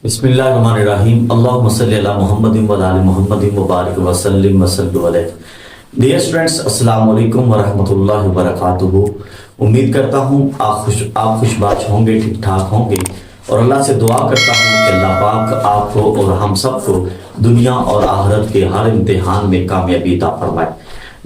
बिस्मिल्लाहिर्रहमानिर्रहीम अल्लाहुम्मा सल्ली अला मुहम्मदिन व आलि मुहम्मदिन मुबारक व सल्लिम व सल्लु अलैहि। डियर स्टूडेंट्स, अस्सलाम वालेकुम व रहमतुल्लाहि व बरकातुहू। उम्मीद करता हूँ आप खुशबाश होंगे, ठीक ठाक होंगे और अल्लाह से दुआ करता हूँ कि अल्लाह पाक आपको और हम सबको दुनिया और आखिरत के हर इम्तिहान में कामयाबी अता फरमाए।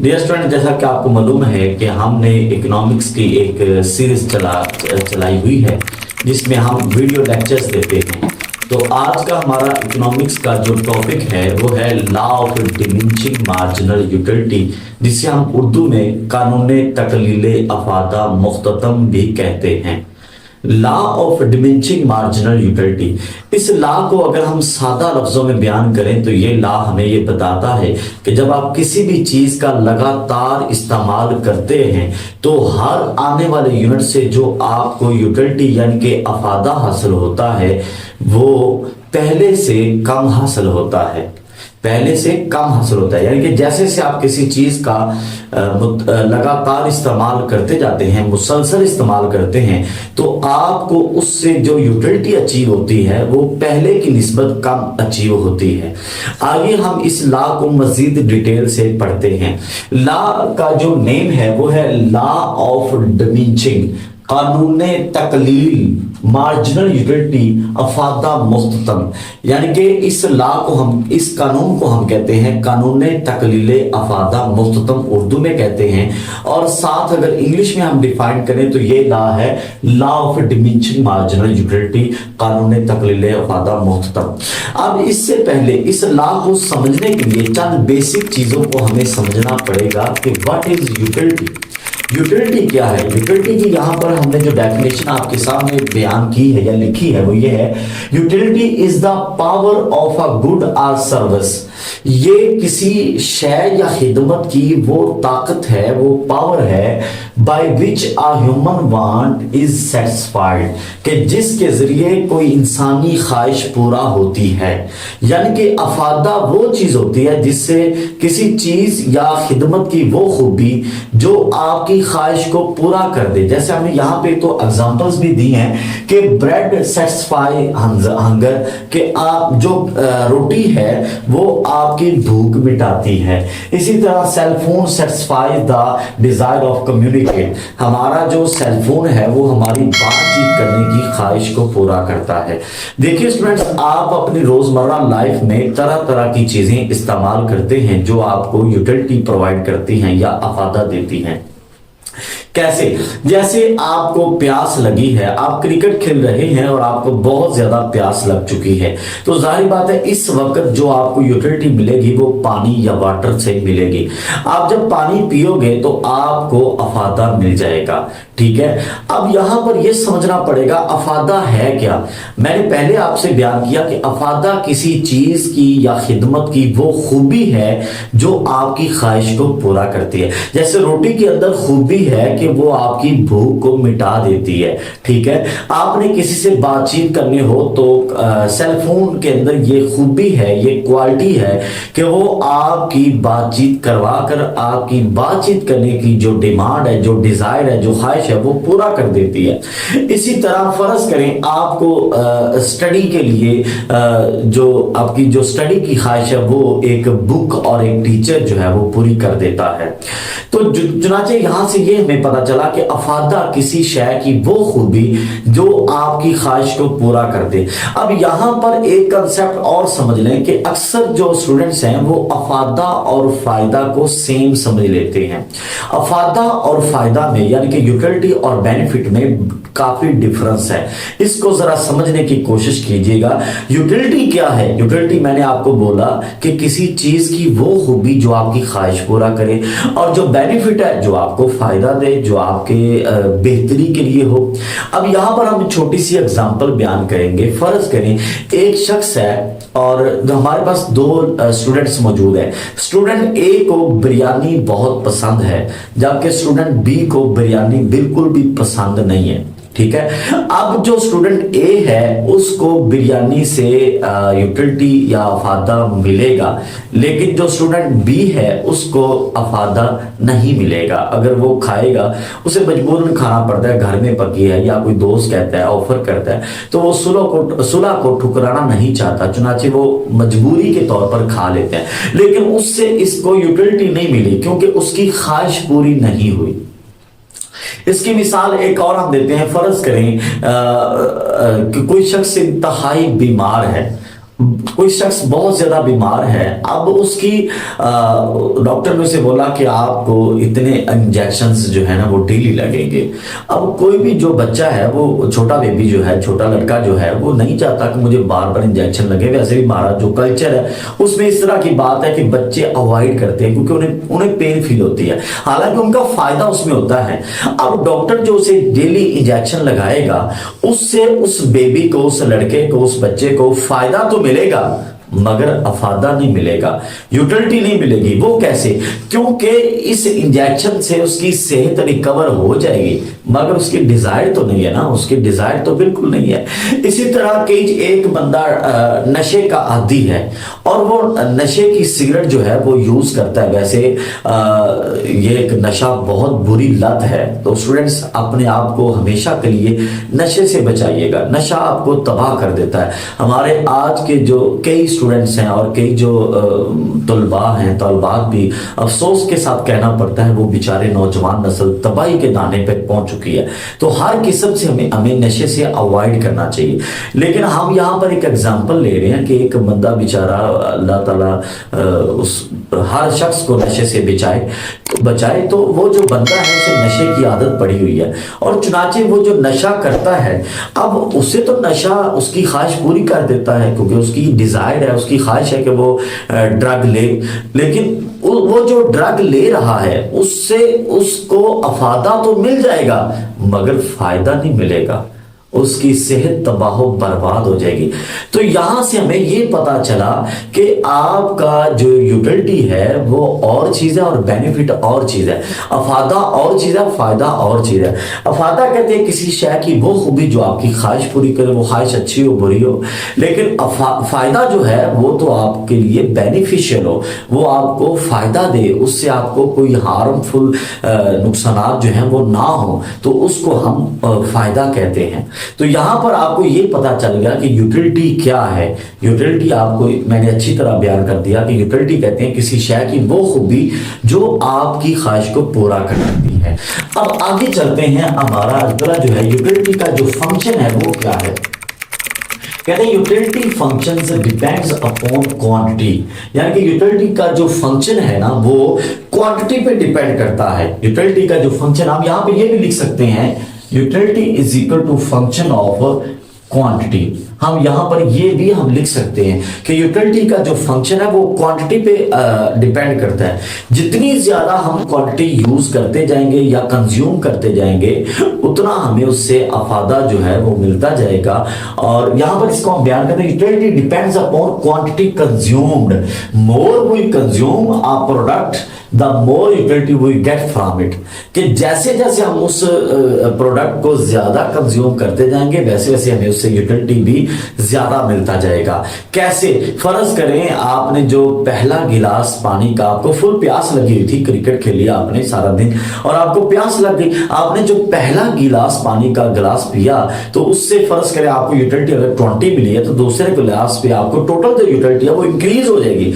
डियर स्टूडेंट, जैसा कि आपको मालूम है कि हमने इकोनॉमिक्स की एक सीरीज चलाई हुई है जिसमें हम वीडियो लेक्चर्स देते हैं। तो आज का हमारा इकोनॉमिक्स का जो टॉपिक है वो है law of diminishing marginal utility, जिसे हम उर्दू में कानून तकलील अफादा मुख्ततम भी कहते हैं। Law of diminishing marginal utility, इस लॉ को अगर हम सादा लफ्जों में बयान करें तो ये लॉ हमें ये बताता है कि जब आप किसी भी चीज का लगातार इस्तेमाल करते हैं तो हर आने वाले यूनिट से जो आपको यूटिलिटी यानी कि अफादा हासिल होता है वो पहले से कम हासिल होता है, पहले से कम हासिल होता है। यानी कि जैसे से आप किसी चीज का लगातार इस्तेमाल करते जाते हैं, मुसलसल इस्तेमाल करते हैं, तो आपको उससे जो यूटिलिटी अचीव होती है वो पहले की निस्बत कम अचीव होती है। आगे हम इस लॉ को मजीद डिटेल से पढ़ते हैं। लॉ का जो नेम है वो है लॉ ऑफ डिमिनिशिंग, कानून तकलील मार्जिनल यूटिलिटी अफादा मुख्ततम। यानी कि इस लॉ को हम, इस कानून को हम कहते हैं कानून तकलील अफादा मुख्ततम, उर्दू में कहते हैं। और साथ अगर इंग्लिश में हम डिफाइन करें तो ये लॉ है law of diminishing marginal utility, कानून तकलील अफादा मुख्ततम। अब इससे पहले इस लॉ को समझने के लिए चंद बेसिक चीजों को हमें समझना पड़ेगा कि व्हाट इज यूटिलिटी। यूटिलिटी क्या है? यूटिलिटी की यहाँ पर हमने जो डेफिनेशन आपके सामने बयान की है या लिखी है वो ये है, utility is the power of a good और सर्विस। ये किसी शय या खिदमत की वो ताकत है, वो पावर है by which a human want is satisfied, कि जिसके जरिए कोई इंसानी ख्वाहिश पूरा होती है। यानी कि अफादा वो चीज होती है जिससे किसी चीज या खिदमत की वो खूबी जो आपकी ख्वाहिश को पूरा कर दे। जैसे हमने यहाँ पे तो एग्जांपल्स भी दी हैं कि ब्रेड सेटिस्फाई हंगर, कि आप जो रोटी है वो आपकी भूख मिटाती है। इसी तरह cellphone satisfy the desire of communicate, हमारा जो सेलफोन है वो हमारी बातचीत करने की ख्वाहिश को पूरा करता है। देखिए स्टूडेंट्स, आप अपनी रोजमर्रा लाइफ में तरह तरह की चीजें इस्तेमाल करते हैं जो आपको यूटिलिटी प्रोवाइड करती हैं या अफादा देती हैं। कैसे? जैसे आपको प्यास लगी है, आप क्रिकेट खेल रहे हैं और आपको बहुत ज्यादा प्यास लग चुकी है, तो जाहिर बात है इस वक्त जो आपको यूटिलिटी मिलेगी वो पानी या वाटर से मिलेगी। आप जब पानी पियोगे तो आपको अफादा मिल जाएगा, ठीक है। अब यहां पर यह समझना पड़ेगा अफादा है क्या। मैंने पहले आपसे बयान किया कि अफादा किसी चीज की या खिदमत की वो खूबी है जो आपकी ख्वाहिश को पूरा करती है। जैसे रोटी के अंदर खूबी है कि वो आपकी भूख को मिटा देती है, ठीक है। आपने किसी से बातचीत करनी हो तो सेलफोन के अंदर ये खूबी है, ये क्वालिटी है कि वो आपकी बातचीत करवा कर आपकी बातचीत करने की जो डिमांड है, जो डिजायर है, जो ख्वाहिश है वो पूरा कर देती है। इसी तरह फर्ज करें आपको स्टडी के लिए जो आपकी जो स्टडी की ख्वाहिश है वो एक बुक और एक टीचर जो है वो पूरी कर देता है। तो चुनाचे यहां से ये हमें पता चला कि अफादा किसी शय की वो खूबी जो आपकी ख्वाहिश को पूरा कर दे। अब यहां पर एक कंसेप्ट और समझ लें कि अक्सर जो स्टूडेंट्स हैं वो अफादा और फायदा को सेम समझ लेते हैं। अफादा और फायदा में यानी कि यूटिलिटी और बेनिफिट में काफी डिफरेंस है। इसको जरा समझने की कोशिश कीजिएगा। यूटिलिटी क्या है? यूटिलिटी मैंने आपको बोला कि किसी चीज की वो खूबी जो आपकी ख्वाहिश पूरा करे, और जो बेनिफिट है जो आपको फायदा दे, जो आपके बेहतरी के लिए हो। अब यहां पर हम छोटी सी एग्जांपल बयान करेंगे। फर्ज करें एक शख्स है और हमारे पास दो स्टूडेंट्स मौजूद है। स्टूडेंट ए को बिरयानी बहुत पसंद है जबकि स्टूडेंट बी को बिरयानी बिल्कुल भी पसंद नहीं है, ठीक है। अब जो स्टूडेंट ए है उसको बिरयानी से यूटिलिटी या अफादा मिलेगा, लेकिन जो स्टूडेंट बी है उसको अफादा नहीं मिलेगा। अगर वो खाएगा, उसे मजबूरन खाना पड़ता है, घर में पकी है या कोई दोस्त कहता है, ऑफर करता है, तो वो सुलह को ठुकराना नहीं चाहता, चुनाचे वो मजबूरी के तौर पर खा लेते हैं। लेकिन उससे इसको यूटिलिटी नहीं मिली क्योंकि उसकी ख्वाहिश पूरी नहीं हुई। इसकी मिसाल एक और हम देते हैं। फर्ज करें कि कोई शख्स इंतहाई बीमार है, कोई शख्स बहुत ज्यादा बीमार है। अब उसकी डॉक्टर ने उसे बोला कि आपको इतने इंजेक्शंस जो है ना वो डेली लगेंगे। अब कोई भी जो बच्चा है, वो छोटा बेबी जो है, छोटा लड़का जो है, वो नहीं चाहता कि मुझे बार बार इंजेक्शन लगे। वैसे भी हमारा जो कल्चर है उसमें इस तरह की बात है कि बच्चे अवॉइड करते हैं क्योंकि उन्हें पेन फील होती है, हालांकि उनका फायदा उसमें होता है। अब डॉक्टर जो उसे डेली इंजेक्शन लगाएगा, उससे उस बेबी को, उस लड़के को, उस बच्चे को फायदा तो मिलेगा मगर अफादा नहीं मिलेगा, यूटिलिटी नहीं मिलेगी। वो कैसे? क्योंकि इस इंजेक्शन से उसकी सेहत रिकवर हो जाएगी मगर उसकी डिजायर तो नहीं है ना, उसकी डिजायर तो बिल्कुल नहीं है। इसी तरह के एक बंदा नशे का आदी है और वो नशे की सिगरेट जो है वो यूज करता है। वैसे ये एक नशा बहुत बुरी लत है, तो स्टूडेंट्स अपने आप को हमेशा के लिए नशे से बचाइएगा। नशा आपको तबाह कर देता है। हमारे आज के जो कई स्टूडेंट्स हैं और कई जो तलबा हैं, तलबात भी अफसोस के साथ कहना पड़ता है, वो बेचारे नौजवान नस्ल तबाही के दाने पे पहुंच चुकी है। तो हर किस्म से हमें नशे से अवॉइड करना चाहिए। लेकिन हम यहाँ पर एक एग्जांपल ले रहे हैं कि एक बंदा बेचारा, अल्लाह ताला उस हर शख्स को नशे से बचाए, तो वो जो बंदा है उसे नशे की आदत पड़ी हुई है और चुनाचे वो जो नशा करता है, अब उसे तो नशा उसकी ख्वाहिश पूरी कर देता है क्योंकि उसकी डिजायर है, उसकी ख्वाहिश है कि वो ड्रग ले। लेकिन वो जो ड्रग ले रहा है उससे उसको अफादा तो मिल जाएगा मगर फायदा नहीं मिलेगा, उसकी सेहत तबाह बर्बाद हो जाएगी। तो यहां से हमें यह पता चला कि आपका जो यूटिलिटी है वो और चीज है और बेनिफिट और चीज है, अफादा और चीज है, फायदा और चीज है। अफादा कहते हैं किसी शय की वो खूबी जो आपकी ख्वाहिश पूरी करे, वो ख्वाहिश अच्छी हो बुरी हो। लेकिन फायदा जो है वो तो आपके लिए बेनिफिशियल हो, वो आपको फायदा दे, उससे आपको कोई हार्मफुल नुकसान जो है वो ना हो, तो उसको हम फायदा कहते हैं। तो यहां पर आपको यह पता चल गया कि यूटिलिटी क्या है। यूटिलिटी आपको मैंने अच्छी तरह बयान कर दिया कि यूटिलिटी कहते हैं किसी शय की वो खूबी जो आपकी ख्वाहिश को पूरा करती है। अब आगे चलते हैं। हमारा अगला जो है यूटिलिटी का जो फंक्शन है वो क्या है। कहते हैं utility functions depends upon quantity, यानी कि यूटिलिटी का जो फंक्शन है ना वो क्वांटिटी पे डिपेंड करता है। यूटिलिटी का जो फंक्शन, हम यहां पे ये भी लिख सकते हैं, utility is equal to function of quantity. हम यहां पर ये भी हम लिख सकते हैं कि यूटिलिटी का जो फंक्शन है वो क्वांटिटी पे डिपेंड करता है। जितनी ज्यादा हम क्वांटिटी यूज करते जाएंगे या कंज्यूम करते जाएंगे उतना हमें उससे अफादा जो है वो मिलता जाएगा। और यहां पर इसको हम बयान करते हैं, utility depends upon quantity consumed. More we consume a product the more utility we get from it. कि जैसे जैसे हम उस प्रोडक्ट को ज्यादा कंज्यूम करते जाएंगे वैसे वैसे हमें उससे यूटिलिटी भी ज्यादा मिलता जाएगा। कैसे? फर्ज करें आपने जो पहला गिलास पानी का, आपको फुल प्यास लगी हुई थी, क्रिकेट खेली आपने सारा दिन और आपको प्यास लग गई, आपने जो पहला गिलास पानी का गिलास पिया तो उससे फर्ज करें आपको यूटिलिटी अगर 20 मिली है तो दूसरे गिलास पे आपको टोटल जो यूटिलिटी है वो इंक्रीज हो जाएगी।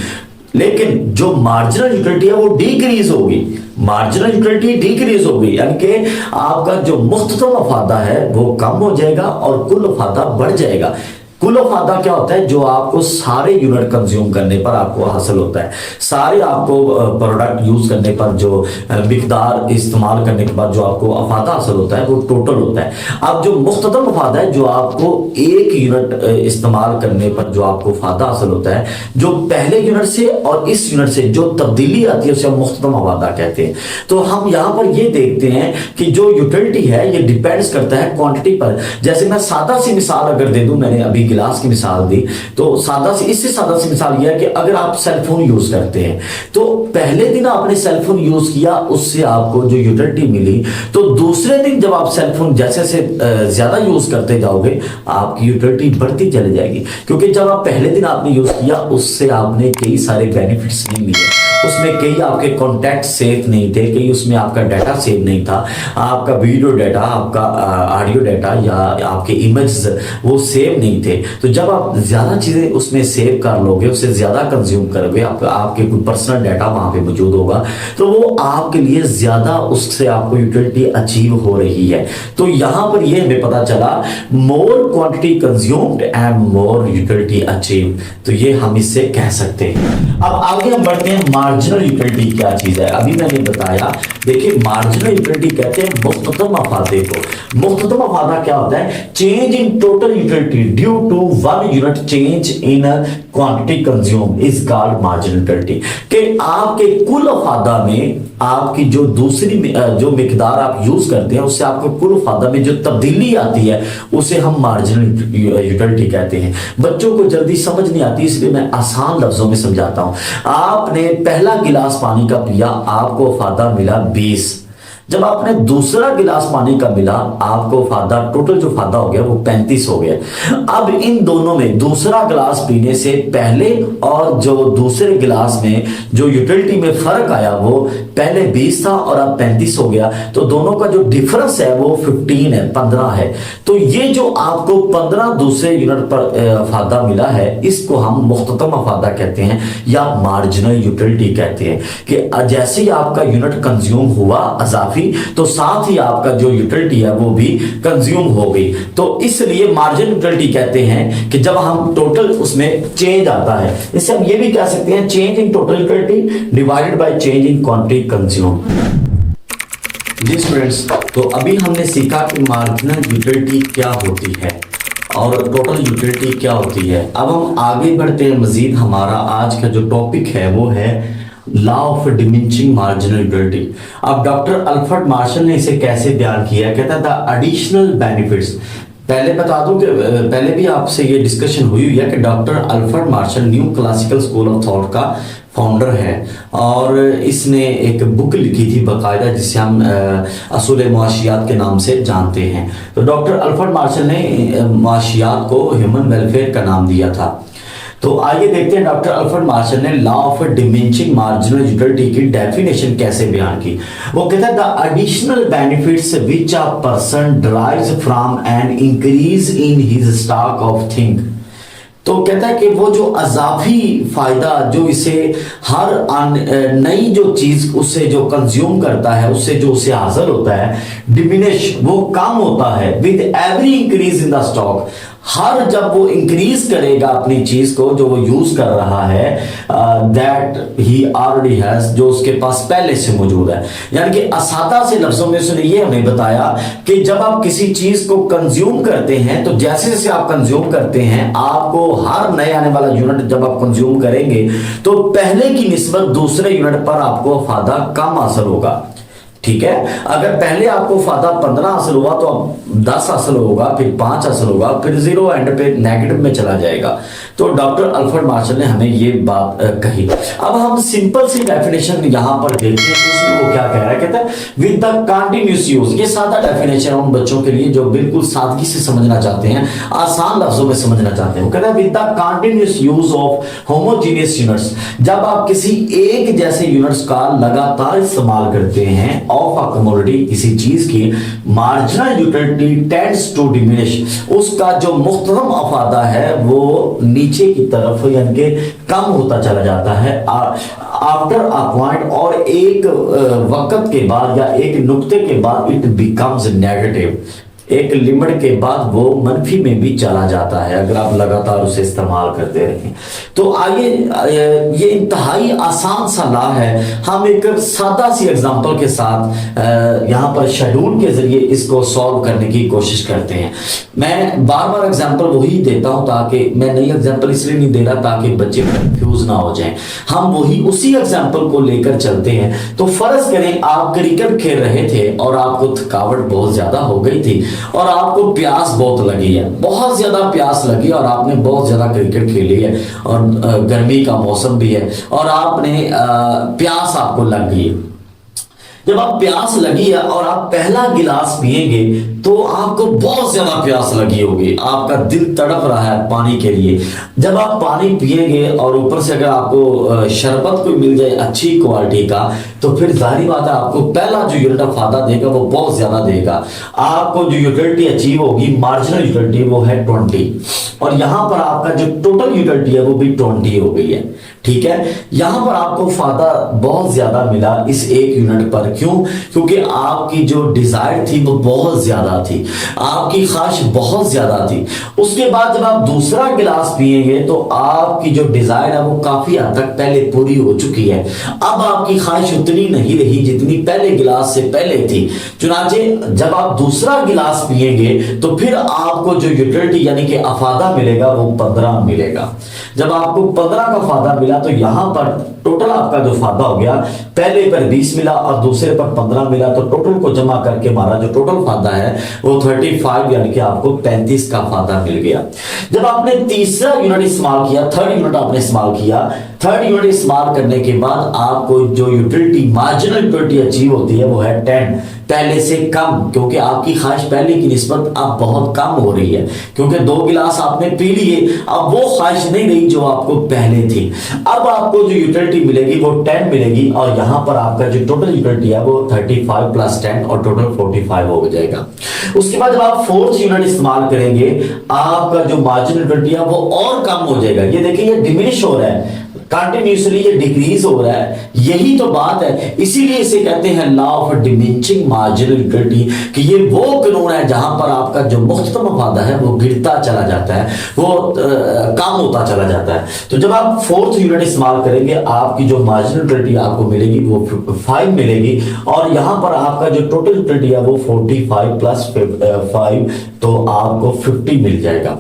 लेकिन जो मार्जिनल यूटिलिटी है वो डिक्रीज होगी, मार्जिनल यूटिलिटी डिक्रीज होगी, यानी कि आपका जो मुख्तसर अफादा है वो कम हो जाएगा और कुल अफादा बढ़ जाएगा। कुल फायदा क्या होता है? जो आपको सारे यूनिट कंज्यूम करने पर आपको हासिल होता है, सारे आपको प्रोडक्ट यूज करने पर जो मिकदार इस्तेमाल करने के बाद जो आपको अफादा हासिल होता है वो टोटल होता है। अब जो मुख्तदम फायदा है जो आपको एक यूनिट इस्तेमाल करने पर जो आपको फायदा हासिल होता है, जो पहले यूनिट से और इस यूनिट से जो तब्दीली आती है उसे हम मुख्तदम फायदा कहते हैं। तो हम यहां पर ये देखते हैं कि जो यूटिलिटी है ये डिपेंड्स करता है क्वांटिटी पर। जैसे मैं सादा सी मिसाल अगर दे दूं, मैंने अभी गिलास की मिसाल दी, तो सादा सी इससे सादा सी मिसाल यह है कि अगर आप सेलफोन यूज करते हैं तो पहले दिन आपने सेलफोन यूज किया, उससे आपको जो यूटिलिटी मिली, तो दूसरे दिन जब आप सेलफोन जैसे से ज्यादा यूज करते जाओगे आपकी यूटिलिटी बढ़ती चली जाएगी, क्योंकि जब आप पहले दिन आपने यूज किया उससे आपने कई सारे बेनिफिट्स नहीं लिए, उसमें कई आपके कॉन्टैक्ट सेफ नहीं थे, कई उसमें आपका डाटा सेव नहीं था, आपका वीडियो डाटा, आपका ऑडियो डाटा या आपके इमेज वो सेव नहीं थे। तो जब आप ज़्यादा चीज़ें उसमें सेव कर लोगे, उससे ज़्यादा कंज्यूम करोगे, आपके कोई पर्सनल डाटा वहाँ पे मौजूद होगा, तो वो आपके लिए ज़्यादा उससे आपको यूटिलिटी अचीव हो रही है। तो यहाँ पर ये हमें पता चला more quantity consumed and more utility achieve, तो ये हम इससे कह सकते हैं। अब आगे हम बढ़ते हैं, मार्जिनल यूटिलिटी क्या चीज है। अभी मैंने बताया, देखिए मार्जिनल यूटिलिटी कहते हैं मुख्ततम अफादे को। मुख्ततम अफादा क्या होता है? Change in total utility due to 1 unit change in quantity consume is called marginal utility. कि आपके कुल अफादा में आपकी जो दूसरी जो मिकदार आप यूज करते हैं उससे आपको कुल अफादा में जो तब्दीली आती है उसे हम मार्जिनल यूटिलिटी कहते हैं। बच्चों को जल्दी समझ नहीं आती, इसलिए मैं आसान लफ्जों में समझाता हूं। आपने पहला गिलास पानी का पिया, आपको फायदा मिला 20। जब आपने दूसरा गिलास पानी का मिला, आपको फायदा, टोटल जो फायदा हो गया वो 35 हो गया। अब इन दोनों में दूसरा गिलास पीने से पहले और जो दूसरे गिलास में जो यूटिलिटी में फर्क आया वो पहले 20 था और अब 35 हो गया, तो दोनों का जो डिफरेंस है वो 15 है, 15 है। तो ये जो आपको 15 दूसरे यूनिट पर फायदा मिला है, इसको हम मुख्ततम फायदा कहते हैं या मार्जिनल यूटिलिटी कहते हैं। कि जैसे ही आपका यूनिट कंज्यूम हुआ अजाफी, तो साथ ही आपका जो यूटिलिटी है वो भी कंज्यूम हो गई। तो इसलिए मार्जिनल यूटिलिटी कहते हैं कि जब हम टोटल उसमें चेंज आता है, इससे हम ये भी कह सकते हैं change in total utility divided by change in quantity consume. जी स्टूडेंट्स, तो अभी हमने सीखा कि मार्जिनल यूटिलिटी क्या होती है और टोटल यूटिलिटी क्या होती है। अब हम आगे बढ़ते हैं मजीद। हमारा आज का जो टॉपिक है वो है law of diminishing marginal utility. अब डॉक्टर अल्फ्रेड मार्शल ने इसे कैसे बयान किया है? कहता है द एडिशनल बेनिफिट्स। पहले बता दूं कि पहले भी आपसे ये डिस्कशन हुई है कि doctor Alfred Marshall new classical school of thought का फाउंडर है और इसने एक बुक लिखी थी बाकायदा जिसे हम असूल मुआशियात के नाम से जानते हैं। तो डॉक्टर अल्फ्रेड मार्शल ने मुआशियात को ह्यूमन वेलफेयर का नाम दिया था। तो आइए देखते हैं डॉक्टर अल्फ्रेड मार्शल ने law of diminishing marginal utility की डेफिनेशन कैसे बयान की। वो कहता है the additional benefits which a person derives from an increase in his stock of thing. तो कहता है कि वो जो अजाफी फायदा जो इसे हर नई जो चीज उससे जो कंज्यूम करता है, उससे जो उसे हासिल होता है, डिमिनिश वो कम होता है with every increase in the stock. हर जब वो इंक्रीज करेगा अपनी चीज को जो वो यूज कर रहा है, दैट ही ऑलरेडी हैज, जो उसके पास पहले से मौजूद है। यानी कि आसादा से लफ्जों में उसने ये हमें बताया कि जब आप किसी चीज को कंज्यूम करते हैं तो जैसे जैसे आप कंज्यूम करते हैं, आपको हर नए आने वाला यूनिट जब आप कंज्यूम करेंगे तो पहले की निस्बत दूसरे यूनिट पर आपको फायदा कम हासिल होगा। ठीक है, अगर पहले आपको फायदा 15 हासिल हुआ तो अब 10 हासिल होगा, फिर 5 हासिल होगा, फिर 0 एंड पे नेगेटिव में चला जाएगा। तो डॉक्टर अल्फ्रेड मार्शल ने हमें ये बात कही। अब हम सिंपल सी डेफिनेशन यहां पर देखते हैं, उसमें वो क्या कह रहा है। कहता है विद द कंटिन्यूअस यूज। ये सादा डेफिनेशन उन बच्चों के लिए जो बिल्कुल सादगी से समझना चाहते हैं, आसान लफ्जों में समझना चाहते हैं। वो कहता है with the continuous use of homogeneous units. जब आप किसी एक जैसे यूनिट्स का लगातार इस्तेमाल करते हैं ऑफ अ कमोडिटी, किसी चीज की, marginal utility tends to diminish. उसका जो मुख्तरम अफादा है वो नीचे की तरफ यानी कि कम होता चला जाता है आफ्टर अ पॉइंट, और एक वक्त के बाद या एक नुक्ते के बाद इट बिकम्स नेगेटिव। एक लिमिट के बाद वो मनफी में भी चला जाता है अगर आप लगातार उसे इस्तेमाल करते रहें। तो आइए, ये इंतहाई आसान सा लॉ है। हम एक सादा सी एग्जांपल के साथ यहाँ पर शेड्यूल के जरिए इसको सॉल्व करने की कोशिश करते हैं। मैं बार बार एग्जांपल वही देता हूँ, ताकि मैं नई एग्जांपल इसलिए नहीं दे रहा ताकि बच्चे कंफ्यूज ना हो जाएं। हम वही उसी एग्जांपल को लेकर चलते हैं। तो फर्ज करें आप क्रिकेट खेल रहे थे और आपको थकावट बहुत ज्यादा हो गई थी, और आपको प्यास बहुत लगी है, बहुत ज्यादा प्यास लगी और आपने बहुत ज्यादा क्रिकेट खेली है और गर्मी का मौसम भी है और आपने प्यास आपको लग गई है। जब आप प्यास लगी है और आप पहला गिलास पिएंगे तो आपको बहुत ज्यादा प्यास लगी होगी, आपका दिल तड़प रहा है पानी के लिए। जब आप पानी पिएंगे और ऊपर से अगर आपको शरबत कोई मिल जाए अच्छी क्वालिटी का, तो फिर जाहिर बात है आपको पहला जो यूनिट ऑफ फायदा देगा वो बहुत ज्यादा देगा। आपको जो यूटिलिटी अचीव होगी, मार्जिनल यूटिलिटी, वो है 20 और यहां पर आपका जो टोटल यूटिलिटी है वो भी 20 हो गई है। ठीक है, यहां पर आपको फायदा बहुत ज्यादा मिला इस एक यूनिट पर। क्यों? क्योंकि आपकी जो डिजायर थी वो बहुत ज्यादा थी, आपकी ख्वाहिश बहुत ज्यादा थी। उसके बाद जब आप दूसरा गिलास पिएंगे तो आपकी जो डिजायर है वो काफी हद तक पहले पूरी हो चुकी है। अब आपकी ख्वाहिश उतनी नहीं रही जितनी पहले गिलास से पहले थी। चुनाचे जब आप दूसरा गिलास पिएंगे तो फिर आपको जो यूटिलिटी यानी कि अफादा मिलेगा वो 15 मिलेगा। जब आपको 15 का फायदा मिला तो यहां पर टोटल आपका जो फायदा हो गया, पहले पर 20 मिला और दूसरे पर 15 मिला, तो टोटल को जमा करके हमारा जो टोटल फायदा है वो 35 यानी कि आपको 35 का फायदा मिल गया। जब आपने तीसरा यूनिट इस्तेमाल किया, थर्ड यूनिट आपने इस्तेमाल किया, थर्ड यूनिट इस्तेमाल करने के बाद आपको जो यूटिलिटी मार्जिनल यूटिलिटी अचीव होती है वो है 10, पहले से कम, क्योंकि आपकी ख्वाहिश पहले की निस्बत अब बहुत कम हो रही है, क्योंकि 2 गिलास आपने पी लिए, अब वो ख्वाहिश नहीं रही जो आपको पहले थी। अब आपको जो यूटिलिटी मिलेगी वो 10 मिलेगी और यहां पर आपका जो टोटल यूटिलिटी है वो 35 प्लस 10 और टोटल 45 हो जाएगा। उसके बाद जब आप फोर्थ यूनिट इस्तेमाल करेंगे आपका जो मार्जिनल यूटिलिटी है वो और कम हो जाएगा। ये देखिए ये डिमिनिश हो रहा है, कंटिन्यूसली ये डिक्रीज हो रहा है, यही तो बात है। इसीलिए इसे कहते हैं law of diminishing marginal utility, कि ये वो कानून है जहां पर आपका जो मुख्तम फायदा है वो गिरता चला जाता है, वो कम होता चला जाता है। तो जब आप फोर्थ यूनिट इस्तेमाल करेंगे आपकी जो मार्जिनल यूटिलिटी आपको मिलेगी वो 5 मिलेगी और यहां पर आपका जो टोटल यूटिलिटी है वो 45 प्लस 5 तो आपको 50 मिल जाएगा।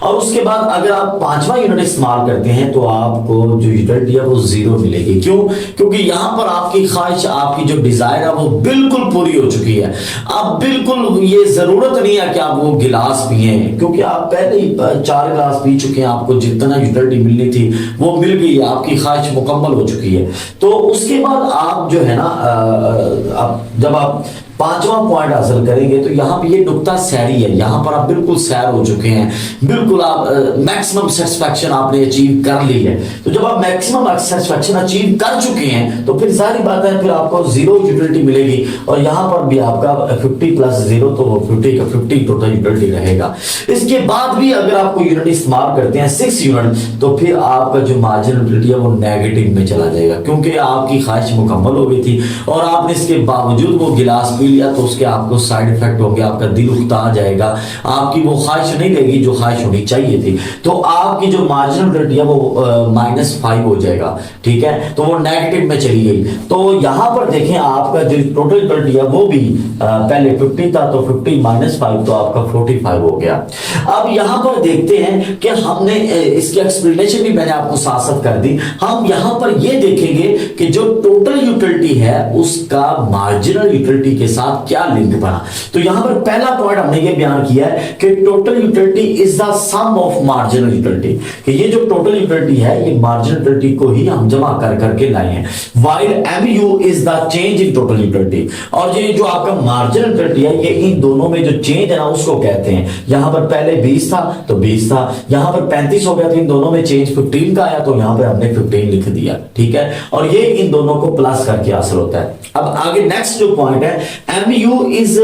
और उसके बाद अगर आप 5वां यूनिट इस्तेमाल करते हैं तो आपको जो यूटिलिटी है वो 0 मिलेगी। क्यों? क्योंकि यहां पर आपकी ख्वाहिश, आपकी जो डिजायर है वो बिल्कुल पूरी हो चुकी है। अब बिल्कुल ये जरूरत नहीं है कि आप वो गिलास पिए, क्योंकि आप पहले ही 4 गिलास पी चुके हैं, आपको जितना यूटिलिटी मिलनी थी वो मिल गई है, आपकी ख्वाहिश मुकम्मल हो चुकी है। तो उसके बाद आप जो है ना जब आप 5वां पॉइंट हासिल करेंगे तो यहां पे ये नुक्ता सैरी है, यहां पर आप बिल्कुल सैर हो चुके हैं, बिल्कुल आप मैक्सिमम सेटिस्फैक्शन आपने अचीव कर ली है। तो जब आप मैक्सिमम सेटिस्फैक्शन अचीव कर चुके हैं तो फिर सारी बात है, फिर आपको 0 यूटिलिटी मिलेगी और यहां पर भी आपका 50 प्लस 0 तो 50 का 50 टोटल यूटिलिटी रहेगा। इसके बाद भी अगर आपको यूनिट इस्तेमाल करते हैं 6 यूनिट तो फिर आपका जो मार्जिनल यूटिलिटी है वो नेगेटिव में चला जाएगा, क्योंकि आपकी ख्वाहिश मुकम्मल हो गई थी और आपने इसके बावजूद वो गिलास लिया तो उसके आपको साइड इफेक्ट होंगे, आपका दिल उकता आ जाएगा, आपकी वो ख्वाहिश नहीं रहेगी जो ख्वाहिश होनी चाहिए थी। तो आपकी जो मार्जिनल यूटिलिटी है वो -5 हो जाएगा। ठीक है, तो वो नेगेटिव में चली गई। तो यहां पर देखें आपका जो टोटल यूटिलिटी है वो भी पहले 50 था तो 50 -5 तो आपका 45 हो गया। अब यहां पर देखते हैं कि हमने इसकी एक्सप्लेनेशन भी मैंने आपको साथ साथ कर दी। हम यहां पर ये देखेंगे कि जो टोटल यूटिलिटी है उसका मार्जिनल यूटिलिटी के साथ क्या लिंक बना। तो यहां पर पहला पॉइंट हमने ये बयान किया है कि total utility is the sum of marginal utility, कि ये जो टोटल यूटिलिटी है ये मार्जिनल यूटिलिटी को ही हम जमा कर करके लाए हैं। While MU is the change in total utility, और ये जो आपका मार्जिनल यूटिलिटी है ये इन दोनों में जो चेंज है ना उसको कहते हैं। यहां पर पहले 20 था तो 20 था, यहां पर 35 हो गया तो इन दोनों में चेंज 15 का आया तो यहां पर हमने 15 लिख दिया। ठीक है, और ये इन दोनों को प्लस करके हासिल होता है। अब आगे नेक्स्ट जो पॉइंट है, MU is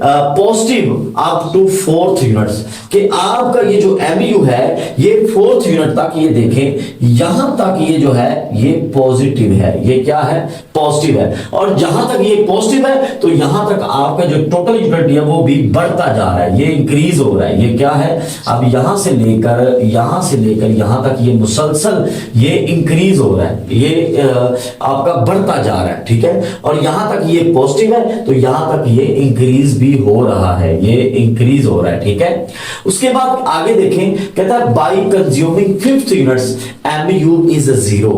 positive up to 4th units, कि आपका ये जो MU है ये 4th यूनिट तक, ये देखें यहां तक ये जो है ये पॉजिटिव है, ये क्या है पॉजिटिव है, और जहां तक ये पॉजिटिव है तो यहां तक आपका जो टोटल यूटिलिटी है वो भी बढ़ता जा रहा है, ये इंक्रीज हो रहा है। ये क्या है, अब यहां से लेकर यहां तक ये मुसलसल ये इंक्रीज हो रहा है, ये आपका बढ़ता जा रहा है। ठीक है, और यहां तक ये पॉजिटिव है तो यहां तक ये इंक्रीज भी हो रहा है, ये इंक्रीज हो रहा है। ठीक है, उसके बाद आगे देखें, कहता है bye consuming 5th units MU is 0।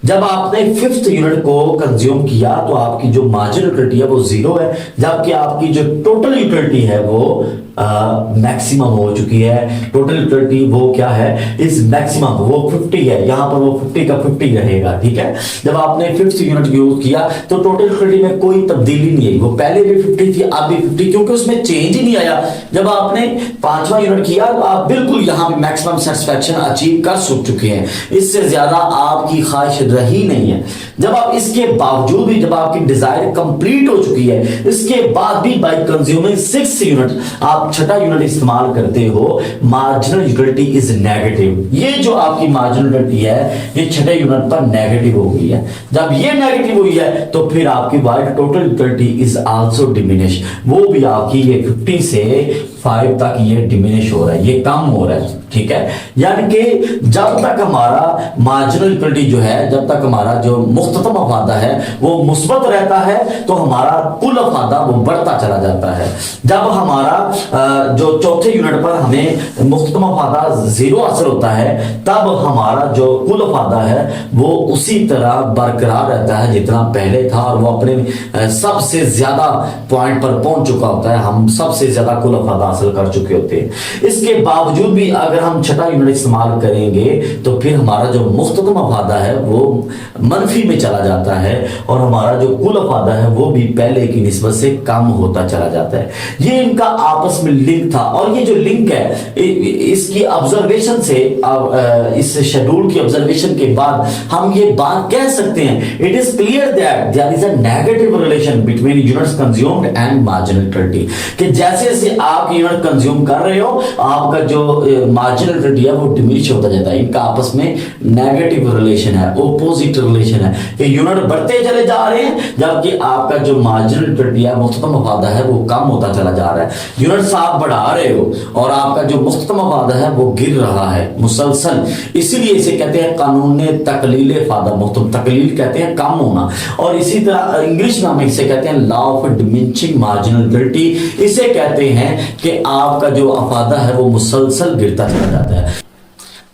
जब आपने 5th यूनिट को कंज्यूम किया तो आपकी जो मार्जिनल यूटिलिटी है वो 0 है, जबकि आपकी जो टोटल यूटिलिटी है वो मैक्सिमम हो चुकी है। टोटल यूटिलिटी वो क्या है, इस मैक्सिमम वो 50 है, यहाँ पर वो 50 का 50 रहेगा। ठीक है, जब आपने फिफ्थ यूनिट यूज किया तो टोटल यूटिलिटी में कोई तब्दीली नहीं आई, वो पहले भी 50 थी, अब भी 50, क्योंकि उसमें चेंज ही नहीं आया। जब आपने पांचवा यूनिट किया तो आप बिल्कुल यहाँ पे मैक्सिमम सेटिस्फैक्शन अचीव कर चुके हैं, इससे ज्यादा आपकी ख्वाहिश रही नहीं है। जब आप इसके बावजूद भी, जब आपकी डिजायर कंप्लीट हो चुकी है, इसके बाद भी बाय कंज्यूमिंग 6 यूनिट आप छठा यूनिट इस्तेमाल करते हो, मार्जिनल यूटिलिटी इज नेगेटिव। ये जो आपकी मार्जिनल यूटिलिटी है ये छठे यूनिट पर नेगेटिव हो गई है। जब ये नेगेटिव हुई है तो फिर आपकी wide total utility is also diminish, वो भी आपकी ये 50 से 5 तक ये डिमिनिश हो रहा है, ये कम हो रहा है। ठीक है, यानी कि जब तक हमारा मार्जिनल यूटिलिटी जो है, जब तक हमारा जो मुख्ततम अफादा है वो मुस्बत रहता है तो हमारा कुल अफादा वो बढ़ता चला जाता है। जब हमारा जो चौथे यूनिट पर हमें मुख्ततम अफादा 0 हासिल होता है, तब हमारा जो कुल अफादा है वो उसी तरह बरकरार रहता है जितना पहले था, और वो अपने सबसे ज्यादा पॉइंट पर पहुंच चुका होता है। हम सबसे ज्यादा कुल अफादा हासिल कर चुके होते हैं। इसके बावजूद भी अगर हम छठा यूनिट इस्तेमाल करेंगे तो फिर हमारा जो मुख्ततम अफादा है वो मनफी में चला जाता है, और हमारा जो कुल अफादा है वो भी पहले की निस्बत से कम होता चला जाता है। ये इनका आपस में लिंक था, और ये जो लिंक है इसकी ऑब्जर्वेशन से, इस शेड्यूल की ऑब्जर्वेशन के बाद हम ये बात कह सकते हैं, it is clear that there is a negative relation between units consumed and marginal utility, कि जैसे जैसे आप यूनिट कंज्यूम कर रहे हो आपका जो मार्जिनल यूटिलिटी है वो डिमिनिश होता जाता है। इनका आपस में नेगेटिव रिलेशन है, ओपोजिट रिलेशन है, कि यूनिट बढ़ते चले जा रहे हैं जबकि आपका जो मार्जिनल यूटिलिटी है, मुख्ततम अफादा है, वो कम होता चला जा रहा है। यूनिट्स आप बढ़ा रहे हो और आपका जो मुख्ततम अफादा है वो गिर रहा है मुसलसल, इसीलिए इसे कहते हैं कानून तकलील अफादा, मुख्ततम तकलील कहते हैं कम होना, और इसी तरह इंग्लिश में हम इसे कहते हैं law of diminishing marginal utility. इसे कहते हैं कि आपका जो अफादा है वो मुसलसल गिरता चला जाता है।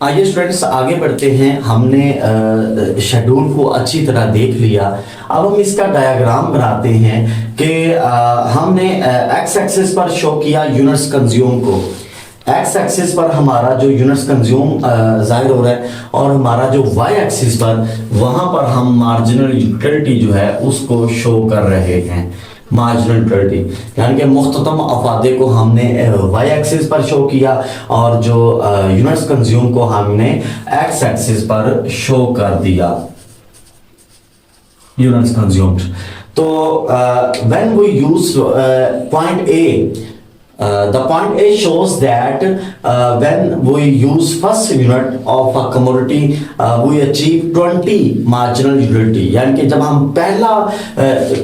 आइए स्टूडेंट्स आगे बढ़ते हैं। हमने शेड्यूल को अच्छी तरह देख लिया, अब हम इसका डायग्राम बनाते हैं कि हमने एक्स एक्सिस पर शो किया यूनिट्स कंज्यूम को, एक्स एक्सिस पर हमारा जो यूनिट्स कंज्यूम जाहिर हो रहा है, और हमारा जो वाई एक्सिस पर वहां पर हम मार्जिनल यूटिलिटी जो है उसको शो कर रहे हैं। मार्जिनल यूटिलिटी यानी कि मुख्ततम अफादे को हमने वाई एक्सिस पर शो किया, और जो यूनिट्स कंज्यूम को हमने एक्स एक्सिस पर शो कर दिया, यूनिट्स कंज्यूम्ड। तो when we use point A, the point A shows that when we use first unit of a commodity we achieve 20 marginal utility, यानी कि जब हम पहला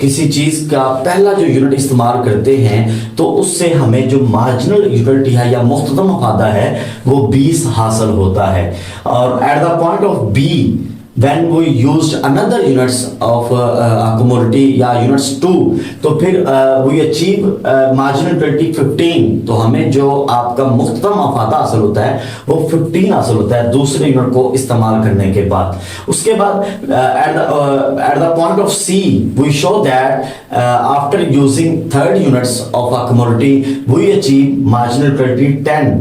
किसी चीज का पहला जो यूनिट इस्तेमाल करते हैं तो उससे हमें जो मार्जिनल यूटिलिटी है या मुख्ततम अफादा है वो 20 हासिल होता है। और at the point of B when we used another units of commodity या units 2, तो फिर we achieve marginal utility 15, तो हमें जो आपका मुख्ततम अफादा हासिल होता है वो 15 हासिल होता है दूसरे यूनिट को इस्तेमाल करने के बाद। उसके बाद at the point of C we show that after using third units of a commodity we achieve marginal utility 10।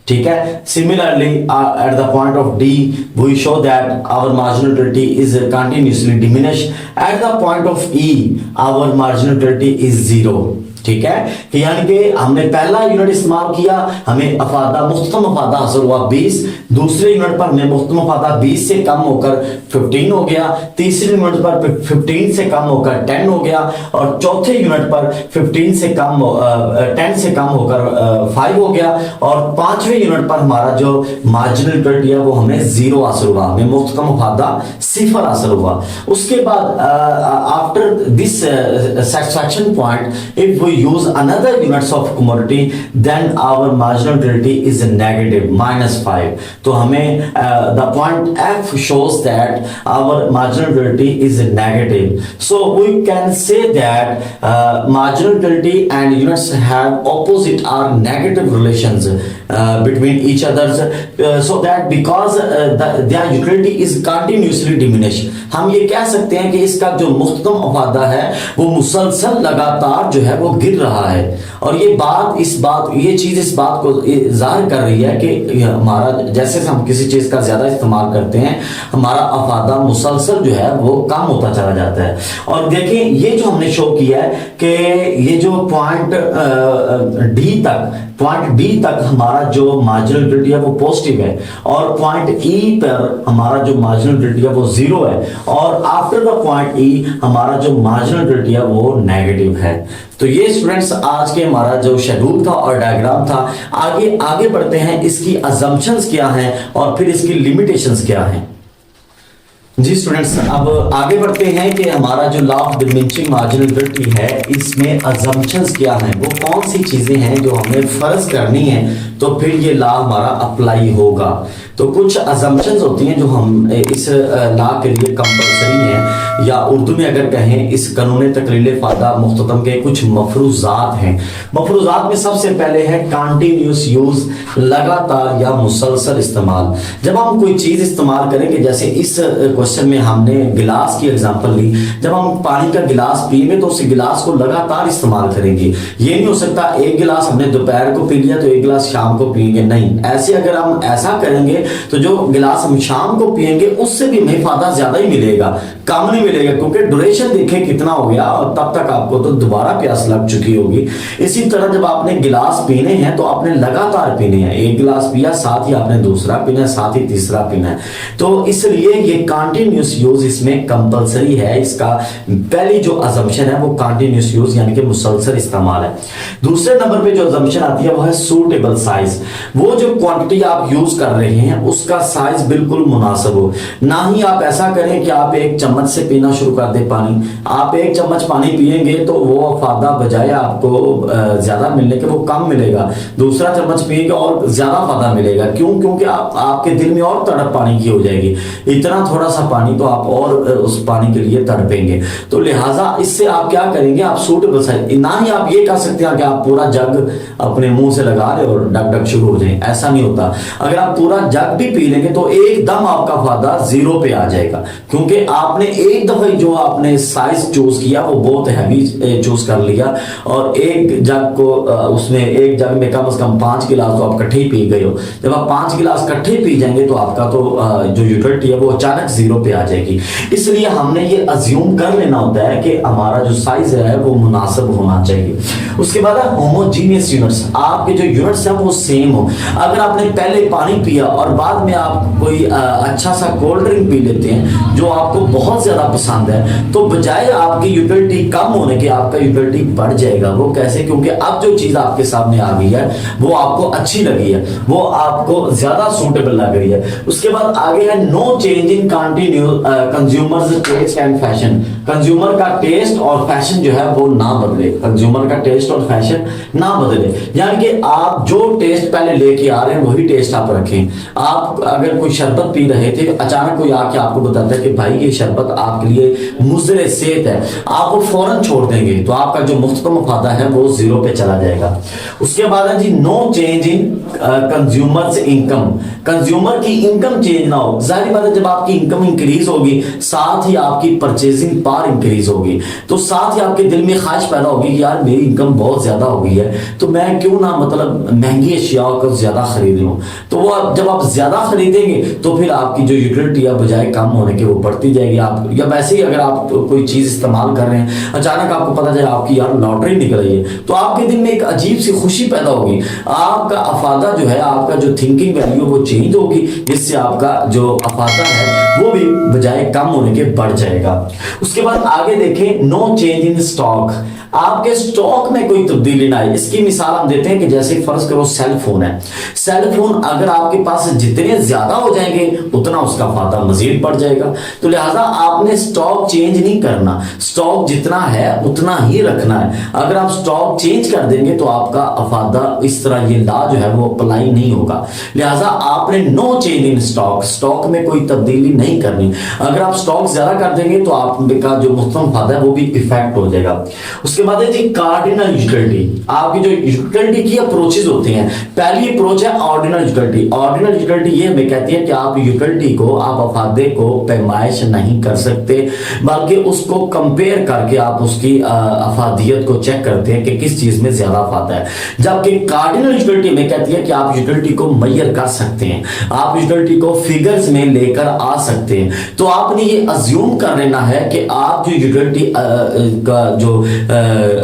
ठीक है, similarly at the point of D we show that our marginal utility is continuously diminish, at the point of E our marginal utility is 0। ठीक है, कि यानी कि हमने पहला unit इस्तेमाल किया, हमें अफादा मुख्ततम अफादा हासिल हुआ 20, दूसरे यूनिट पर हमें मुख्ततम अफादा 20 से कम होकर 15 हो गया, तीसरे यूनिट पर 15 से कम होकर 10 हो गया, और चौथे यूनिट पर 15 से कम 10 से कम होकर 5 हो गया, और पांचवें यूनिट पर हमारा जो मार्जिनल यूटिलिटी है वो हमें 0 हासिल हुआ, हमें मुख्ततम अफादा 0 हासिल हुआ। उसके बाद after this satisfaction point if use another units of commodity then our marginal utility is negative -5, तो हमें the point F shows that our marginal utility is negative, so we can say that marginal utility and units have opposite or negative relations between each others, so that because their utility is continuously diminished, हम ये कह सकते हैं कि इसका जो मुख्ततम अफादा है वो मुसलसल लगातार जो है वो गिर रहा है। और ये चीज इस बात को जाहिर कर रही है कि हमारा जैसे हम किसी चीज का ज्यादा इस्तेमाल करते हैं, हमारा अफादा मुसलसल जो है वो कम होता चला जाता है। और देखिए ये जो हमने शो किया है कि ये जो पॉइंट डी तक हमारा जो मार्जिनल यूटिलिटी है वो पॉजिटिव है, और पॉइंट ई पर हमारा जो मार्जिनल यूटिलिटी है वो जीरो है, और आफ्टर द पॉइंट ई हमारा जो मार्जिनल यूटिलिटी है वो नेगेटिव है। तो ये स्टूडेंट्स आज के हमारा जो शेड्यूल था और डायग्राम था। आगे बढ़ते हैं, इसकी अजम्पशंस क्या हैं और फिर इसकी लिमिटेशंस क्या हैं। जी स्टूडेंट्स, अब आगे बढ़ते हैं कि हमारा जो law of diminishing marginal utility है, इसमें अजम्पशंस क्या हैं, वो कौन सी चीजें हैं जो हमें फर्ज करनी है तो फिर ये लॉ हमारा अप्लाई होगा। तो कुछ अजम्पशंस होती हैं जो हम इस लॉ के लिए कंपलसरी हैं, या उर्दू में अगर कहें इस कानून तकलील फायदा मुख्ततम के कुछ मफरूजात हैं। मफरूजात में सबसे पहले है कंटिन्यूस यूज, लगातार या मुसलसल इस्तेमाल। जब हम कोई चीज इस्तेमाल करेंगे, जैसे इस क्वेश्चन में हमने गिलास की एग्जांपल ली, जब हम पानी का गिलास पिएंगे तो उस गिलास को लगातार इस्तेमाल करेंगे। ये नहीं हो सकता एक गिलास हमने दोपहर को पी लिया तो एक गिलास शाम को पिएंगे, नहीं। ऐसे अगर हम ऐसा करेंगे तो जो गिलास हम शाम को पिएंगे उससे भी हमें फायदा ज्यादा ही मिलेगा, कम नहीं मिलेगा, क्योंकि ड्यूरेशन देखें कितना हो गया और तब तक आपको तो दोबारा प्यास लग चुकी होगी। इसी तरह जब आपने गिलास पीने हैं तो आपने लगातार पीने हैं, एक गिलास पिया साथ ही आपने दूसरा पीना है, साथ ही तीसरा पीना है। तो इसलिए ये कंटिन्यूस यूज इसमें कंपलसरी है। इसका पहली जो अजम्पशन है वो कंटिन्यूस यूज यानी कि मुसलसल इस्तेमाल है। दूसरे नंबर पे जो अजम्पशन आती है वो है सूटेबल साइज। वो जो क्वांटिटी आप यूज कर रहे हैं उसका साइज बिल्कुल मुनासिब हो। ना ही आप ऐसा करें कि आप एक चम्मच से पीना शुरू कर दे पानी। आप एक चम्मच पानी पिएंगे तो वो फायदा बजाय आपको ज्यादा मिलने के वो कम मिलेगा, दूसरा चम्मच पिएंगे और ज्यादा फायदा मिलेगा। क्यों? क्योंकि आपके दिल में और तड़प पानी की हो जाएगी। इतना थोड़ा सा पानी तो आप और उस पानी के लिए तड़पेंगे। तो लिहाजा इससे आप क्या करेंगे, आप सूटेबल साइज। ना ही आप ये कह सकते हैं कि आप पूरा जग अपने मुंह से लगा रहे और डक डक शुरू हो जाए, ऐसा नहीं होता। अगर आप पूरा जग भी पी लेंगे तो एकदम आपका फायदा जीरो पे आ जाएगा, क्योंकि आपने एक दफा जो आपने साइज चूज किया वो बहुत हैवी चूज कर लिया, और एक जग को उसमें एक जग में कम से कम 5 गिलास तो आप इकट्ठे ही पी गए हो। जब आप 5 गिलास इकट्ठे पी जाएंगे तो आपका तो जो यूटिलिटी है वो अचानक जीरो पे आ जाएगी। इसलिए हमने ये अज्यूम कर लेना होता है कि हमारा जो साइज है वो मुनासिब होना चाहिए। उसके बाद होमोजीनियस यूनिट्स, आपके जो यूनिट्स हैं वो सेम हो। अगर आपने पहले पानी पिया और बाद में आप कोई अच्छा सा कोल्ड ड्रिंक पी लेते हैं जो आपको बहुत ज्यादा पसंद है, तो बजाय आपकी यूटिलिटी कम होने के आपका यूटिलिटी बढ़ जाएगा। वो कैसे? क्योंकि अब जो चीज आपके सामने आ गई है वो आपको अच्छी लगी है, वो आपको ज्यादा सूटेबल लग रही है। उसके बाद आगे है no change in consumers taste and fashion. Consumer का टेस्ट और फैशन जो है वो ना बदले, कंज्यूमर का टेस्ट और फैशन ना बदले, यानी कि आप जो टेस्ट पहले लेके आ रहे हैं वही टेस्ट आप रखें। आप अगर कोई शरबत पी रहे थे, अचानक कोई आके आपको बताता है कि भाई ये शरबत आपके लिए मुज़र सेहत है, आप वो फौरन छोड़ देंगे तो आपका जो मुख्तम फायदा है वो जीरो पे चला जाएगा। उसके बाद है जी no change in consumers income. Consumer की इनकम चेंज ना हो। जाहिर बात है जब आपकी इनकम इंक्रीज होगी साथ ही आपकी परचेजिंग पावर इंक्रीज होगी, तो साथ ही आपके दिल में ख्वाहिश पैदा होगी कि यार मेरी इनकम बहुत ज्यादा हो गई है तो मैं क्यों ना मतलब महंगी अशियाओं को ज्यादा खरीद लूं। तो वो जब आप ज्यादा खरीदेंगे तो फिर आपकी जो यूटिलिटी है बजाय कम होने के वो बढ़ती जाएगी। आप या वैसे ही अगर आप कोई चीज इस्तेमाल कर रहे हैं, अचानक आपको पता चले आपकी यार लॉटरी निकल रही है, तो आपके दिल में एक अजीब सी खुशी पैदा होगी। आपका अफादा जो है, आपका जो थिंकिंग वैल्यू वो चेंज होगी, जिससे आपका जो अफादा है वो भी बजाय कम होने के बढ़ जाएगा। उसके बाद आगे देखें नो चेंज इन स्टॉक। आपके स्टॉक में कोई तब्दीली ना आए। इसकी मिसाल हम देते हैं कि जैसे फर्ज करो सेल फोन है, सेल फोन अगर आपके पास जितने ज्यादा हो जाएंगे उतना उसका फायदा मजीद बढ़ जाएगा। तो लिहाजा आपने स्टॉक चेंज नहीं करना, स्टॉक जितना है उतना ही रखना है। अगर आप स्टॉक चेंज कर देंगे तो आपका अफादा इस तरह ये लॉ जो है वो अप्लाई नहीं होगा। लिहाजा आपने no change in stock, stock में कोई तब्दीली नहीं करनी। अगर आप स्टॉक ज्यादा कर देंगे तो आपका जो मुख्तम फायदा है वो भी इफेक्ट हो जाएगा। उसके उसके बाद है जी कार्डिनल यूटिलिटी। आपकी जो यूटिलिटी की अप्रोचेज होते हैं, पहली अप्रोच है ऑर्डिनल यूटिलिटी। ऑर्डिनल यूटिलिटी ये हमें कहती है कि आप यूटिलिटी को, आप अफादे को पैमाइश नहीं कर सकते, बल्कि उसको कंपेयर करके आप उसकी अफादियत को चेक करते हैं कि किस चीज में ज्यादा अफादा है। जबकि कार्डिनल यूटिलिटी में कहती है कि आप यूटिलिटी को मेजर कर सकते हैं, आप यूटिलिटी को फिगर्स में लेकर आ सकते हैं। तो आपने ये अज्यूम कर लेना है कि आप जो यूटिलिटी का जो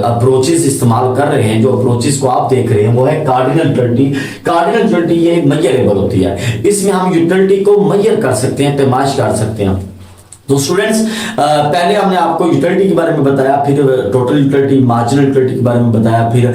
अप्रोचेस इस्तेमाल कर रहे हैं, जो अप्रोचेस को आप देख रहे हैं, वो है कार्डिनल यूटिलिटी। कार्डिनल यूटिलिटी ये मेजरेबल होती है, इसमें हम यूटिलिटी को मेजर कर सकते हैं, पैमाइश कर सकते हैं। तो स्टूडेंट्स, पहले हमने आपको यूटिलिटी के बारे में बताया, फिर टोटल यूटिलिटी, मार्जिनल यूटिलिटी के बारे में बताया, फिर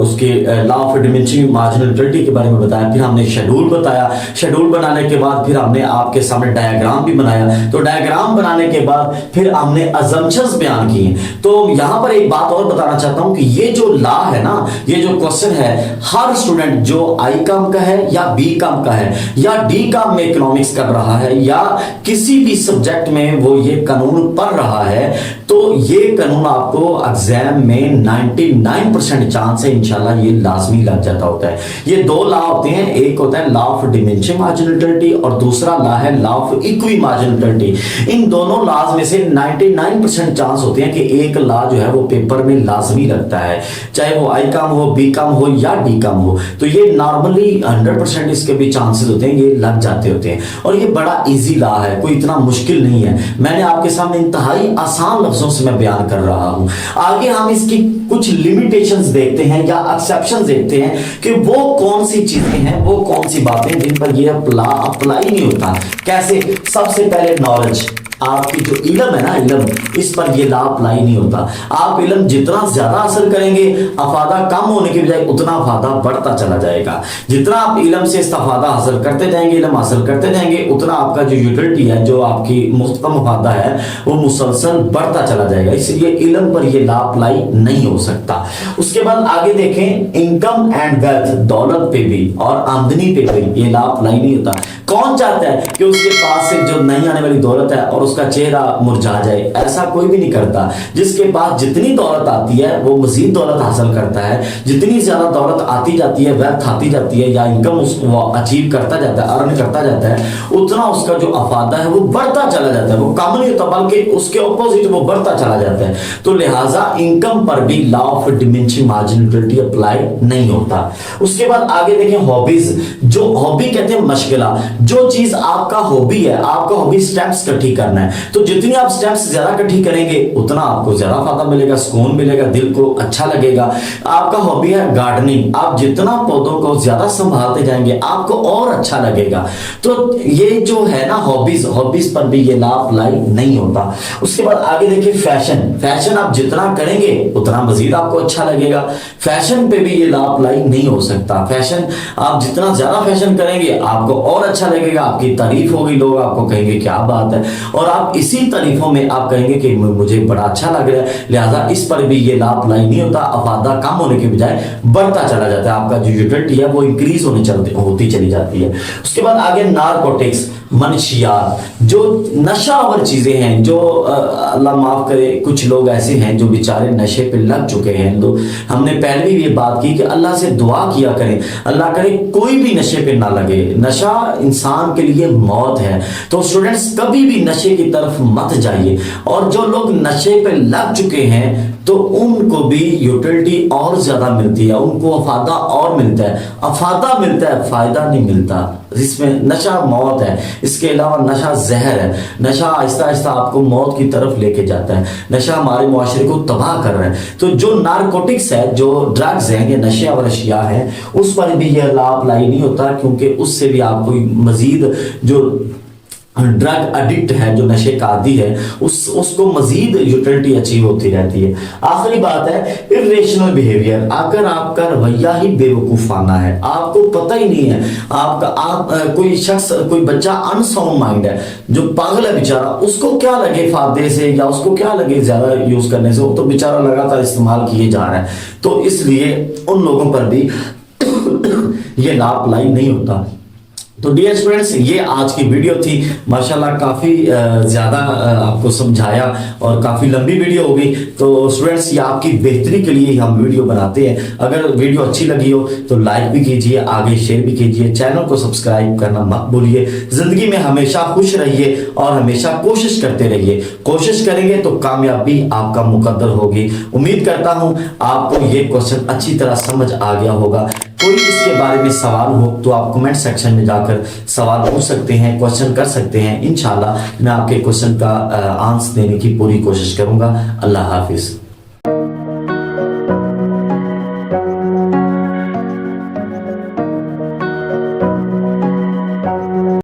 उसके law of diminishing marginal utility के बारे में बताया, फिर हमने शेड्यूल बताया। शेड्यूल बनाने के बाद फिर हमने आपके सामने डायग्राम भी बनाया। तो डायग्राम बनाने के बाद फिर हमने अजम्पशंस बयान किए। तो यहां पर एक बात और बताना चाहता हूं कि ये जो लॉ है ना, ये जो क्वेश्चन है, हर स्टूडेंट जो आई कॉम का है या बी कॉम का है या डी कॉम में इकोनॉमिक्स कर रहा है या किसी भी सब्जेक्ट में वो ये कानून पढ़ रहा है, तो ये कानून आपको एग्जाम में 99% चांस है इंशाल्लाह ये लाजमी लग जाता होता है। ये दो लॉ होते हैं, एक होता है law of diminishing marginal utility और दूसरा लॉ है law of equi marginal utility. इन दोनों लॉज में से 99% चांस होते हैं कि एक लॉ जो है वो पेपर में लाजमी लगता है, चाहे वो आई कॉम हो, बी कॉम हो या डी कॉम हो। तो ये नॉर्मली 100% इसके भी चांसेस होते हैं, ये लग जाते होते हैं। और ये बड़ा इजी लॉ है, कोई इतना मुश्किल नहीं है। मैंने आपके सामने इंतहाई आसान लफ्जों से मैं बयान कर रहा हूं। आगे हम इसकी कुछ लिमिटेशंस देखते हैं या एक्सेप्शंस देखते हैं कि वो कौन सी चीजें हैं, वो कौन सी बातें जिन पर ये अप्लाई नहीं होता। कैसे? सबसे पहले नॉलेज, आपकी जो इल्म है ना, इल्म, इस पर ये लॉ अप्लाई नहीं होता। आप इल्म जितना ज्यादा हासिल करेंगे, अफादा कम होने की बजाय उतना अफादा बढ़ता चला जाएगा। जितना आप इल्म से इस्तेफादा हासिल करते जाएंगे, इल्म हासिल करते जाएंगे, उतना आपका जो यूटिलिटी है, जो आपकी मुस्तकम अफादा है, वो मुसलसल बढ़ता चला जाएगा। इसलिए इल्म पर ये लॉ अप्लाई नहीं हो सकता। उसके बाद आगे देखें, इनकम एंड वेल्थ, दौलत पे भी और आमदनी पे भी ये लॉ अप्लाई नहीं होता। कौन चाहता है कि उसके पास से जो नहीं आने वाली दौलत है और उसका चेहरा मुरझा जाए? ऐसा कोई भी नहीं करता। जिसके पास जितनी दौलत आती है वो मजीद दौलत हासिल करता है। जितनी ज्यादा दौलत आती जाती है, वेल्थ आती जाती है या इनकम वो अचीव करता जाता है, अर्न करता जाता है, उतना उसका जो अफादा है वो बढ़ता चला जाता है। वो कम नहीं होता बल्कि उसके ऑपोजिट वो बढ़ता चला जाता है। तो लिहाजा इनकम पर भी law of diminishing marginal utility apply नहीं होता। उसके बाद आगे देखें, हॉबीज। जो हॉबी कहते हैं मशगला, जो चीज आपका हॉबी है, आपका हॉबी स्टेप्स इकट्ठी करना है, तो जितनी आप स्टेप्स ज्यादा इकट्ठी करेंगे उतना आपको ज्यादा फायदा मिलेगा, सुकून मिलेगा, दिल को अच्छा लगेगा। आपका हॉबी है गार्डनिंग, आप जितना पौधों को ज्यादा संभालते जाएंगे आपको और अच्छा लगेगा। तो ये जो है ना हॉबीज, हॉबीज पर भी ये लॉ अप्लाई नहीं होता। उसके बाद आगे देखिए, फैशन। फैशन आप जितना करेंगे उतना मजीद आपको अच्छा लगेगा। फैशन पे भी ये लॉ अप्लाई नहीं हो सकता। फैशन, आप जितना ज्यादा फैशन करेंगे आपको और अच्छा लगेगा, आपकी तारीफ होगी, लोग आपको कहेंगे क्या बात है, और आप इसी तारीफों में आप कहेंगे कि मुझे बड़ा अच्छा लग रहा है। लिहाजा इस पर भी ये लॉ अप्लाई नहीं होता। अफादा कम होने के बजाय बढ़ता चला जाता है, आपका जो यूटिलिटी है वो इंक्रीज होती चली जाती है। उसके बाद आगे नारकोटिक्स, मनशियात, जो नशावर चीजें हैं, जो अल्लाह माफ करे कुछ लोग ऐसे हैं जो बेचारे नशे पे लग चुके हैं। तो हमने पहले भी ये बात की कि अल्लाह से दुआ किया करें, अल्लाह करे कोई भी नशे पे ना लगे। नशा इंसान के लिए मौत है। तो स्टूडेंट्स, कभी भी नशे की तरफ मत जाइए। और जो लोग नशे पे लग चुके हैं तो उनको भी यूटिलिटी और ज्यादा मिलती है, उनको अफादा और मिलता है। अफादा मिलता है, फायदा नहीं मिलता। इसमें नशा मौत है, इसके अलावा नशा जहर है। नशा आहिस्ता आहिस्ता आपको मौत की तरफ लेके जाता है। नशा हमारे मुआशरे को तबाह कर रहा है। तो जो नारकोटिक्स है, जो ड्रग्स हैं, ये नशे और अशिया है, उस पर भी यह लॉ अप्लाई नहीं होता, क्योंकि उससे भी आपको मजीद जो ड्रग एडिक्ट है, जो नशे का आदी है, उसको मजीद यूटिलिटी अचीव होती रहती है। आखिरी बात है इर्रेशनल बिहेवियर। अगर आपका रवैया ही बेवकूफाना है, आपको पता ही नहीं है, कोई शख्स, कोई बच्चा अनसाउंड माइंड है, जो पागल है बेचारा, उसको क्या लगे फायदे से या उसको क्या लगे ज्यादा यूज करने से, वो तो बेचारा लगातार इस्तेमाल किए जा रहा है। तो इसलिए उन लोगों पर भी ये लॉ अप्लाई नहीं होता। तो डियर स्टूडेंट्स, ये आज की वीडियो थी। माशाल्लाह काफ़ी ज़्यादा आपको समझाया और काफ़ी लंबी वीडियो हो गई। तो स्टूडेंट्स, ये आपकी बेहतरी के लिए ही हम वीडियो बनाते हैं। अगर वीडियो अच्छी लगी हो तो लाइक भी कीजिए, आगे शेयर भी कीजिए, चैनल को सब्सक्राइब करना मत भूलिए। ज़िंदगी में हमेशा खुश रहिए और हमेशा कोशिश करते रहिए। कोशिश करेंगे तो कामयाबी आपका मुकद्दर होगी। उम्मीद करता हूँ आपको ये क्वेश्चन अच्छी तरह समझ आ गया होगा। कोई इसके बारे में सवाल हो तो आप कमेंट सेक्शन में जाकर सवाल पूछ सकते हैं, क्वेश्चन कर सकते हैं। इंशाल्लाह मैं आपके क्वेश्चन का आंसर देने की पूरी कोशिश करूंगा। अल्लाह हाफिज।